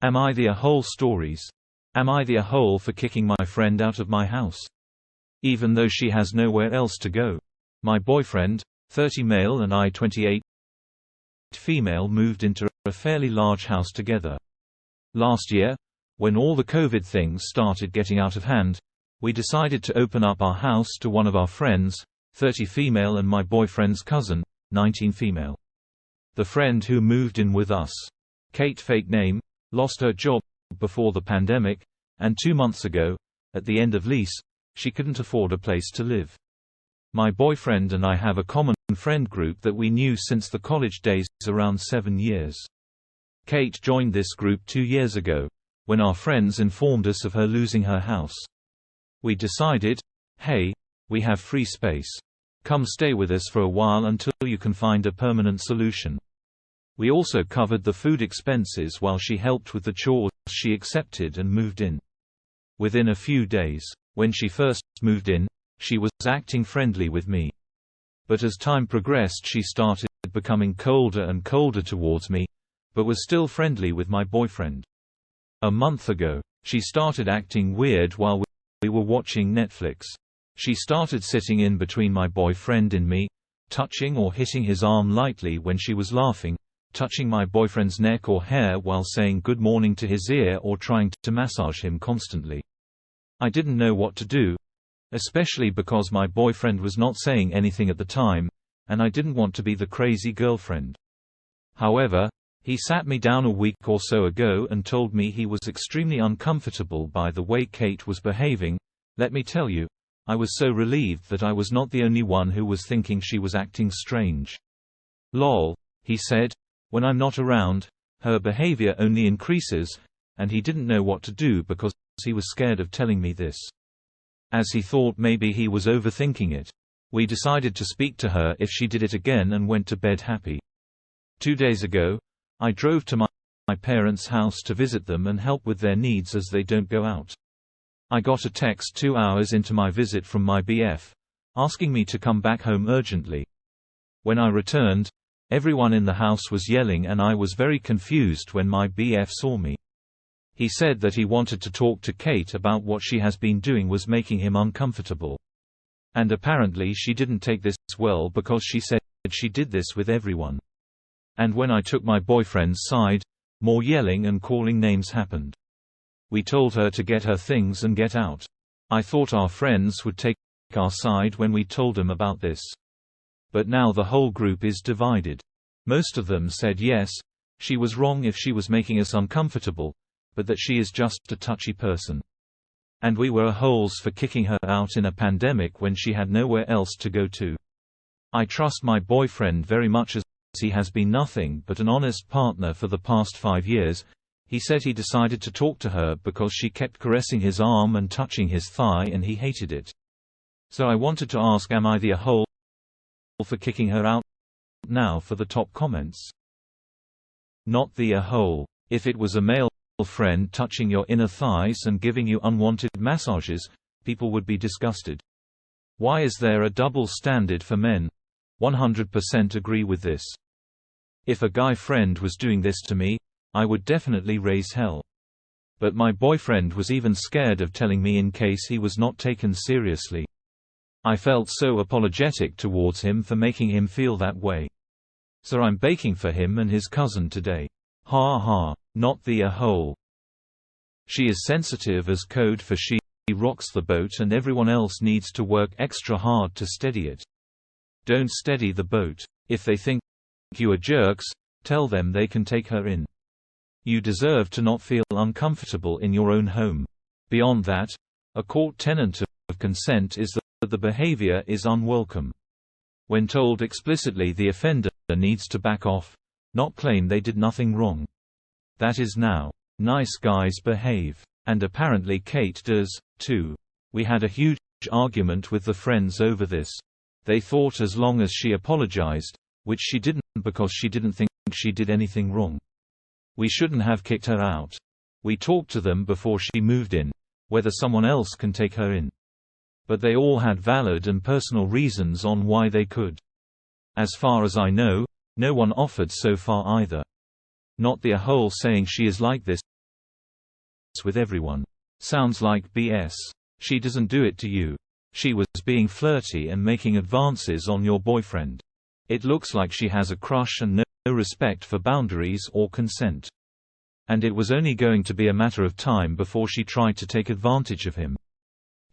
Am I the a-hole stories? Am I the a-hole for kicking my friend out of my house? Even though she has nowhere else to go. My boyfriend, 30 male and I 28 female, moved into a fairly large house together. Last year, when all the COVID things started getting out of hand, we decided to open up our house to one of our friends, 30 female, and my boyfriend's cousin, 19 female. The friend who moved in with us, Kate, fake name, lost her job before the pandemic, and 2 months ago, at the end of lease, she couldn't afford a place to live. My boyfriend and I have a common friend group that we knew since the college days, around 7 years. Kate joined this group 2 years ago, when our friends informed us of her losing her house. We decided, hey, we have free space. Come stay with us for a while until you can find a permanent solution. We also covered the food expenses while she helped with the chores. She accepted and moved in. Within a few days, when she first moved in, she was acting friendly with me. But as time progressed, she started becoming colder and colder towards me, but was still friendly with my boyfriend. A month ago, she started acting weird while we were watching Netflix. She started sitting in between my boyfriend and me, touching or hitting his arm lightly when she was laughing, touching my boyfriend's neck or hair while saying good morning to his ear, or trying to massage him constantly. I didn't know what to do, especially because my boyfriend was not saying anything at the time, and I didn't want to be the crazy girlfriend. However, he sat me down a week or so ago and told me he was extremely uncomfortable by the way Kate was behaving. Let me tell you, I was so relieved that I was not the only one who was thinking she was acting strange. Lol, he said, when I'm not around, her behavior only increases, and he didn't know what to do because he was scared of telling me this. As he thought maybe he was overthinking it. We decided to speak to her if she did it again and went to bed happy. 2 days ago, I drove to my parents' house to visit them and help with their needs as they don't go out. I got a text 2 hours into my visit from my BF, asking me to come back home urgently. When I returned, everyone in the house was yelling and I was very confused when my BF saw me. He said that he wanted to talk to Kate about what she has been doing was making him uncomfortable. And apparently she didn't take this well because she said she did this with everyone. And when I took my boyfriend's side, more yelling and calling names happened. We told her to get her things and get out. I thought our friends would take our side when we told them about this. But now the whole group is divided. Most of them said yes, she was wrong if she was making us uncomfortable, but that she is just a touchy person. And we were a-holes for kicking her out in a pandemic when she had nowhere else to go to. I trust my boyfriend very much as he has been nothing but an honest partner for the past 5 years. He said he decided to talk to her because she kept caressing his arm and touching his thigh and he hated it. So I wanted to ask, am I the a-hole for kicking her out? Now for the top comments. Not the a-hole. If it was a male friend touching your inner thighs and giving you unwanted massages, people would be disgusted. Why is there a double standard for men? 100% agree with this. If a guy friend was doing this to me, I would definitely raise hell. But my boyfriend was even scared of telling me in case he was not taken seriously. I felt so apologetic towards him for making him feel that way. So I'm baking for him and his cousin today. Ha ha, not the a-hole. She is sensitive as code for she rocks the boat and everyone else needs to work extra hard to steady it. Don't steady the boat. If they think you are jerks, tell them they can take her in. You deserve to not feel uncomfortable in your own home. Beyond that, a court tenet of consent is that the behavior is unwelcome. When told explicitly, the offender needs to back off, not claim they did nothing wrong. That is now nice guys behave. And apparently Kate does, too. We had a huge argument with the friends over this. They thought as long as she apologized, which she didn't because she didn't think she did anything wrong, we shouldn't have kicked her out. We talked to them before she moved in, whether someone else can take her in. But they all had valid and personal reasons on why they could. As far as I know, no one offered so far either. Not the a-hole saying she is like this, with everyone. Sounds like BS. She doesn't do it to you. She was being flirty and making advances on your boyfriend. It looks like she has a crush and no respect for boundaries or consent. And it was only going to be a matter of time before she tried to take advantage of him.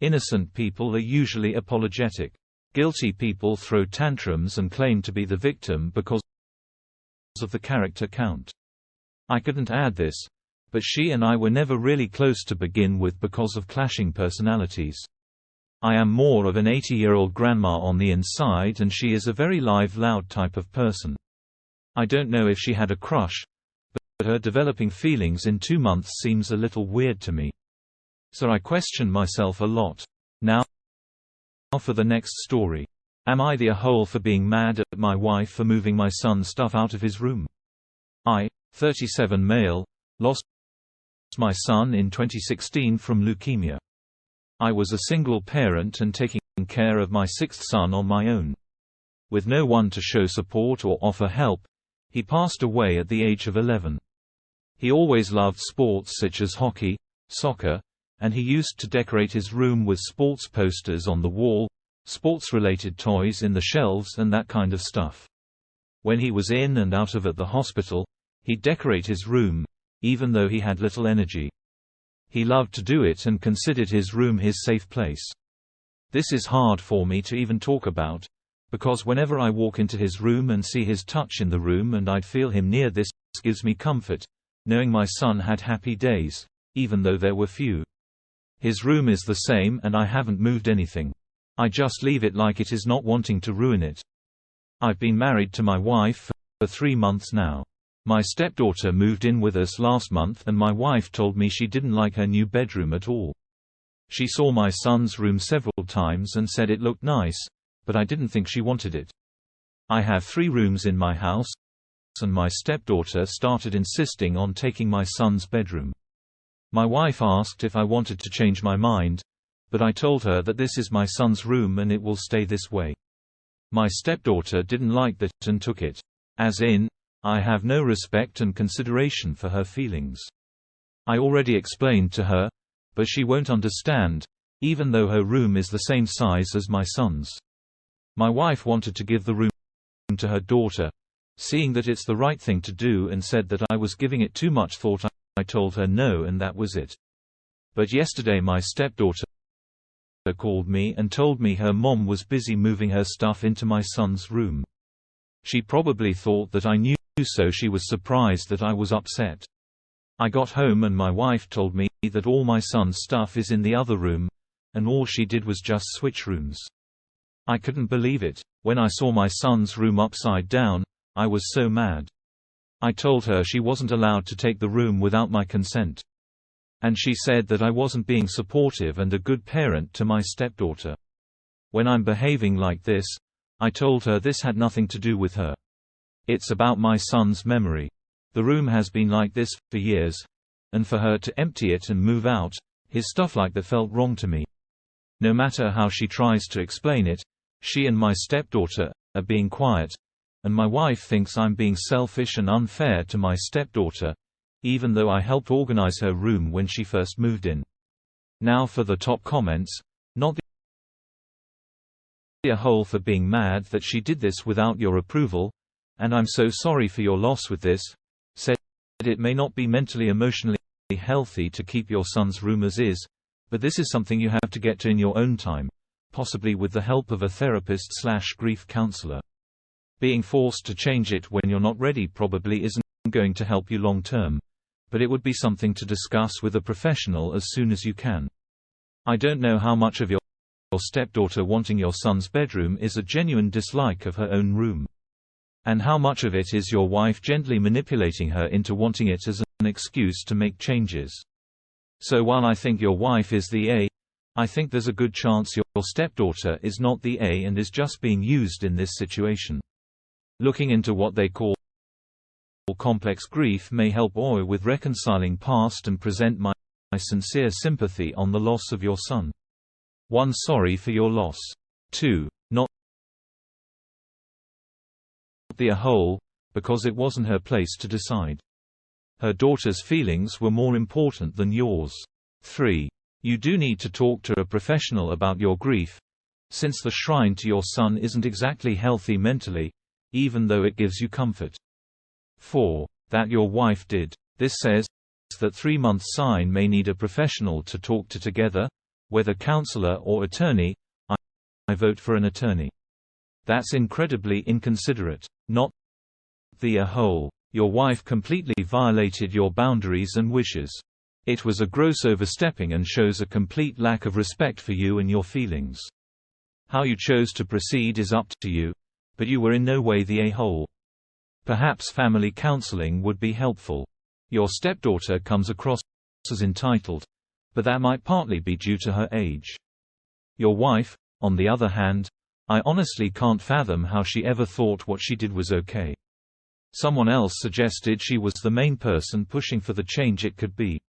Innocent people are usually apologetic. Guilty people throw tantrums and claim to be the victim because of the character count. I couldn't add this, but she and I were never really close to begin with because of clashing personalities. I am more of an 80-year-old grandma on the inside and she is a very live, loud type of person. I don't know if she had a crush, but her developing feelings in 2 months seems a little weird to me. So I question myself a lot. Now for the next story. Am I the a-hole for being mad at my wife for moving my son's stuff out of his room? I, 37 male, lost my son in 2016 from leukemia. I was a single parent and taking care of my 6th son on my own. With no one to show support or offer help, he passed away at the age of 11. He always loved sports such as hockey, soccer, and he used to decorate his room with sports posters on the wall, sports-related toys in the shelves and that kind of stuff. When he was in and out of at the hospital, he'd decorate his room, even though he had little energy. He loved to do it and considered his room his safe place. This is hard for me to even talk about, because whenever I walk into his room and see his touch in the room and I'd feel him near, this gives me comfort, knowing my son had happy days, even though there were few. His room is the same and I haven't moved anything. I just leave it like it is, not wanting to ruin it. I've been married to my wife for 3 months now. My stepdaughter moved in with us last month and my wife told me she didn't like her new bedroom at all. She saw my son's room several times and said it looked nice, but I didn't think she wanted it. I have 3 rooms in my house, and my stepdaughter started insisting on taking my son's bedroom. My wife asked if I wanted to change my mind, but I told her that this is my son's room and it will stay this way. My stepdaughter didn't like that and took it. As in, I have no respect and consideration for her feelings. I already explained to her, but she won't understand, even though her room is the same size as my son's. My wife wanted to give the room to her daughter, seeing that it's the right thing to do, and said that I was giving it too much thought. I told her no and that was it. But yesterday my stepdaughter called me and told me her mom was busy moving her stuff into my son's room. She probably thought that I knew, so she was surprised that I was upset. I got home and my wife told me that all my son's stuff is in the other room, and all she did was just switch rooms. I couldn't believe it. When I saw my son's room upside down, I was so mad. I told her she wasn't allowed to take the room without my consent. And she said that I wasn't being supportive and a good parent to my stepdaughter. When I'm behaving like this, I told her this had nothing to do with her. It's about my son's memory. The room has been like this for years, and for her to empty it and move out, his stuff like that felt wrong to me. No matter how she tries to explain it, she and my stepdaughter are being quiet, and my wife thinks I'm being selfish and unfair to my stepdaughter, even though I helped organize her room when she first moved in. Now for the top comments. Not the a-hole for being mad that she did this without your approval, and I'm so sorry for your loss with this. Said it may not be mentally emotionally healthy to keep your son's room as is, but this is something you have to get to in your own time, possibly with the help of a therapist/grief counselor. Being forced to change it when you're not ready probably isn't going to help you long term, but it would be something to discuss with a professional as soon as you can. I don't know how much of your stepdaughter wanting your son's bedroom is a genuine dislike of her own room, and how much of it is your wife gently manipulating her into wanting it as an excuse to make changes. So while I think your wife is the A, I think there's a good chance your stepdaughter is not the A and is just being used in this situation. Looking into what they call complex grief may help Oi with reconciling past and present my sincere sympathy on the loss of your son. 1. Sorry for your loss. 2. Not the a-hole, because it wasn't her place to decide. Her daughter's feelings were more important than yours. 3. You do need to talk to a professional about your grief, since the shrine to your son isn't exactly healthy mentally, even though it gives you comfort. 4. That your wife did. This says that 3-month sign may need a professional to talk to together, whether counselor or attorney. I vote for an attorney. That's incredibly inconsiderate. Not the whole. Your wife completely violated your boundaries and wishes. It was a gross overstepping and shows a complete lack of respect for you and your feelings. How you chose to proceed is up to you, but you were in no way the a-hole. Perhaps family counseling would be helpful. Your stepdaughter comes across as entitled, but that might partly be due to her age. Your wife, on the other hand, I honestly can't fathom how she ever thought what she did was okay. Someone else suggested she was the main person pushing for the change it could be.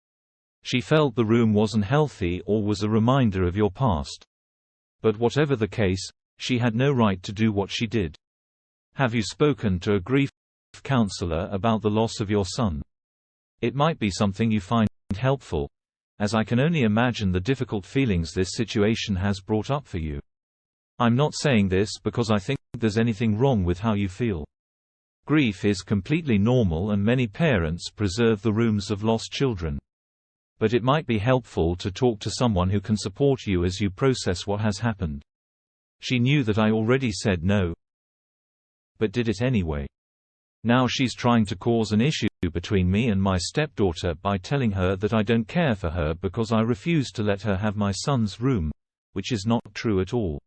She felt the room wasn't healthy or was a reminder of your past. But whatever the case, she had no right to do what she did. Have you spoken to a grief counselor about the loss of your son? It might be something you find helpful, as I can only imagine the difficult feelings this situation has brought up for you. I'm not saying this because I think there's anything wrong with how you feel. Grief is completely normal and many parents preserve the rooms of lost children. But it might be helpful to talk to someone who can support you as you process what has happened. She knew that I already said no, but did it anyway. Now she's trying to cause an issue between me and my stepdaughter by telling her that I don't care for her because I refuse to let her have my son's room, which is not true at all.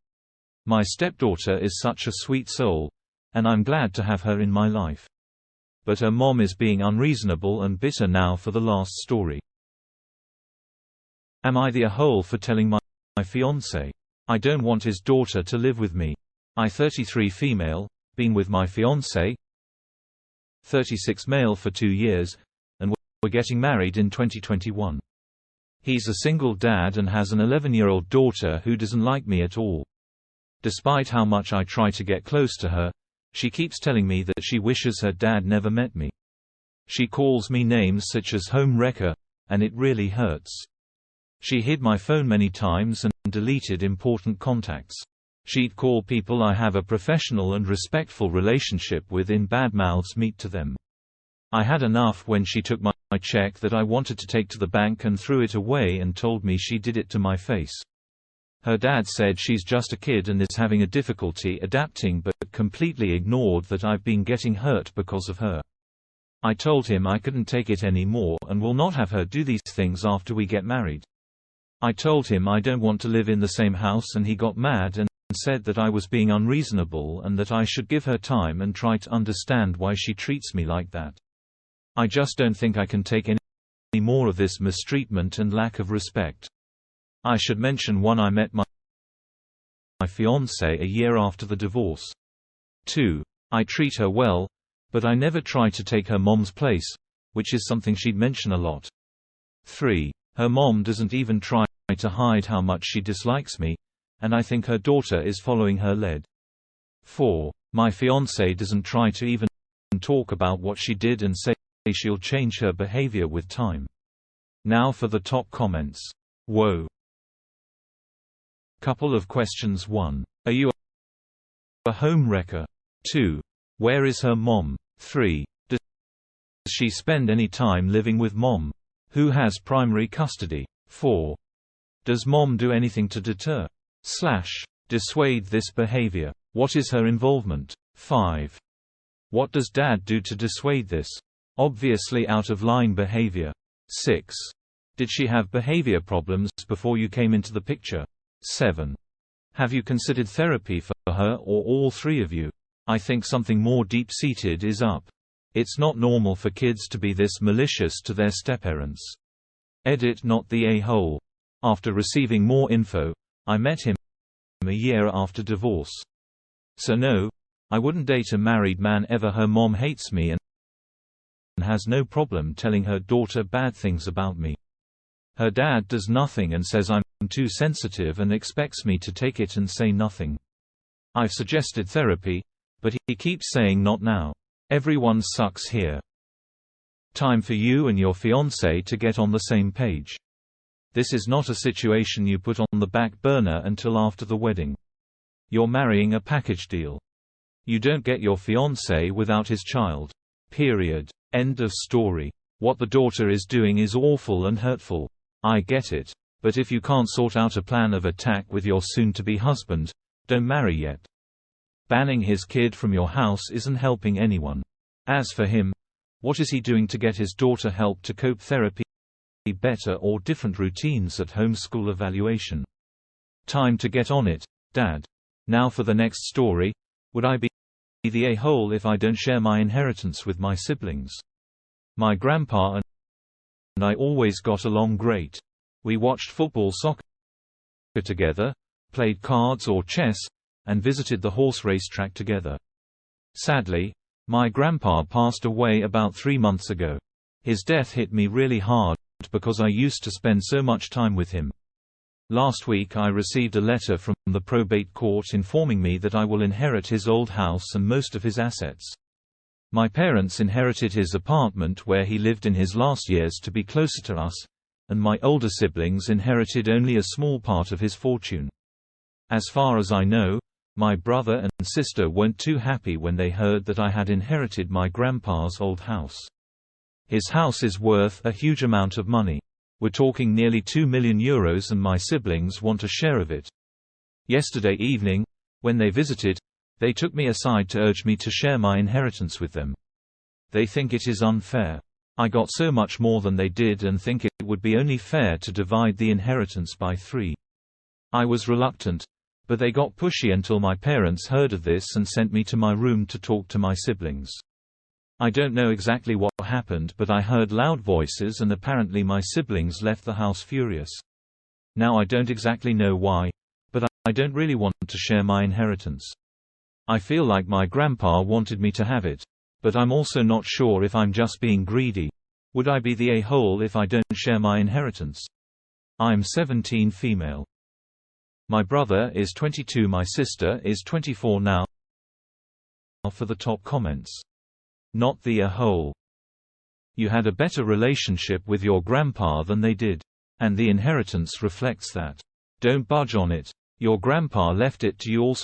My stepdaughter is such a sweet soul, and I'm glad to have her in my life. But her mom is being unreasonable and bitter now for the last story. Am I the a-hole for telling my fiancé? I don't want his daughter to live with me. I 33 female, been with my fiancé 36 male for 2 years, and we're getting married in 2021. He's a single dad and has an 11-year-old daughter who doesn't like me at all. Despite how much I try to get close to her, she keeps telling me that she wishes her dad never met me. She calls me names such as home wrecker, and it really hurts. She hid my phone many times and deleted important contacts. She'd call people I have a professional and respectful relationship with in bad mouths meet to them. I had enough when she took my check that I wanted to take to the bank and threw it away and told me she did it to my face. Her dad said she's just a kid and is having a difficulty adapting, but completely ignored that I've been getting hurt because of her. I told him I couldn't take it anymore and will not have her do these things after we get married. I told him I don't want to live in the same house and he got mad and said that I was being unreasonable and that I should give her time and try to understand why she treats me like that. I just don't think I can take any more of this mistreatment and lack of respect. I should mention I met my fiancé a year after the divorce. 2. I treat her well, but I never try to take her mom's place, which is something she'd mention a lot. 3. Her mom doesn't even try to hide how much she dislikes me, and I think her daughter is following her lead. 4. My fiancé doesn't try to even talk about what she did and say she'll change her behavior with time. Now for the top comments. Whoa. Couple of questions. 1. Are you a home wrecker? 2. Where is her mom? 3. Does she spend any time living with mom? Who has primary custody? 4. Does mom do anything to deter/dissuade this behavior? What is her involvement? 5. What does dad do to dissuade this obviously out-of-line behavior? 6. Did she have behavior problems before you came into the picture? 7. Have you considered therapy for her or all three of you? I think something more deep-seated is up. It's not normal for kids to be this malicious to their stepparents. Edit not the a-hole. After receiving more info, I met him a year after divorce. So no, I wouldn't date a married man ever. Her mom hates me and has no problem telling her daughter bad things about me. Her dad does nothing and says I'm too sensitive and expects me to take it and say nothing. I've suggested therapy, but he keeps saying not now. Everyone sucks here. Time for you and your fiancé to get on the same page. This is not a situation you put on the back burner until after the wedding. You're marrying a package deal. You don't get your fiancé without his child. Period. End of story. What the daughter is doing is awful and hurtful. I get it. But if you can't sort out a plan of attack with your soon-to-be husband, don't marry yet. Banning his kid from your house isn't helping anyone. As for him, what is he doing to get his daughter help to cope, therapy, better or different routines at home, school evaluation? Time to get on it, Dad. Now for the next story. Would I be the a-hole if I don't share my inheritance with my siblings? My grandpa and I always got along great. We watched football, soccer together, played cards or chess, and visited the horse racetrack together. Sadly, my grandpa passed away about 3 months ago. His death hit me really hard because I used to spend so much time with him. Last week I received a letter from the probate court informing me that I will inherit his old house and most of his assets. My parents inherited his apartment where he lived in his last years to be closer to us, and my older siblings inherited only a small part of his fortune. As far as I know, my brother and sister weren't too happy when they heard that I had inherited my grandpa's old house. His house is worth a huge amount of money. We're talking nearly €2 million, and my siblings want a share of it. Yesterday evening, when they visited, they took me aside to urge me to share my inheritance with them. They think it is unfair. I got so much more than they did and think it would be only fair to divide the inheritance by 3. I was reluctant, but they got pushy until my parents heard of this and sent me to my room to talk to my siblings. I don't know exactly what happened, but I heard loud voices and apparently my siblings left the house furious. Now I don't exactly know why, but I don't really want to share my inheritance. I feel like my grandpa wanted me to have it, but I'm also not sure if I'm just being greedy. Would I be the a-hole if I don't share my inheritance? I'm 17, female. My brother is 22, my sister is 24 now. For the top comments. Not the a-hole. You had a better relationship with your grandpa than they did. And the inheritance reflects that. Don't budge on it. Your grandpa left it to you also.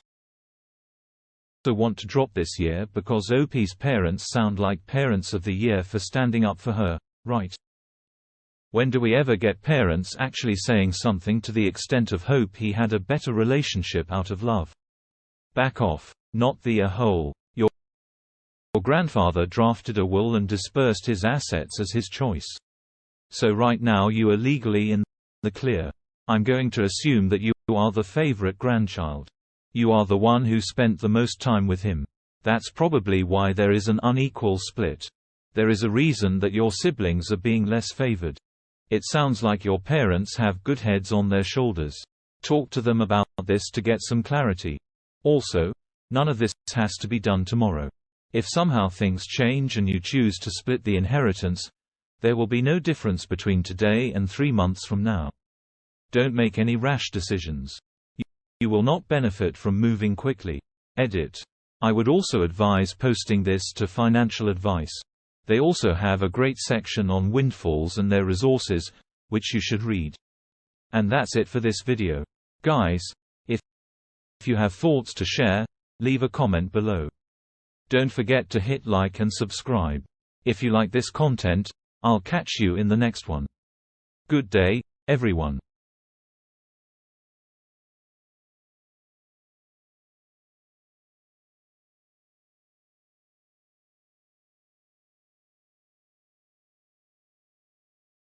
Want to drop this year because OP's parents sound like Parents of the Year for standing up for her, right? When do we ever get parents actually saying something to the extent of hope he had a better relationship out of love? Back off. Not the a-hole. Your grandfather drafted a will and dispersed his assets as his choice. So right now you are legally in the clear. I'm going to assume that you are the favorite grandchild. You are the one who spent the most time with him. That's probably why there is an unequal split. There is a reason that your siblings are being less favored. It sounds like your parents have good heads on their shoulders. Talk to them about this to get some clarity. Also, none of this has to be done tomorrow. If somehow things change and you choose to split the inheritance, there will be no difference between today and 3 months from now. Don't make any rash decisions. You will not benefit from moving quickly. Edit. I would also advise posting this to Financial Advice. They also have a great section on windfalls and their resources, which you should read. And that's it for this video. Guys, if you have thoughts to share, leave a comment below. Don't forget to hit like and subscribe. If you like this content, I'll catch you in the next one. Good day, everyone.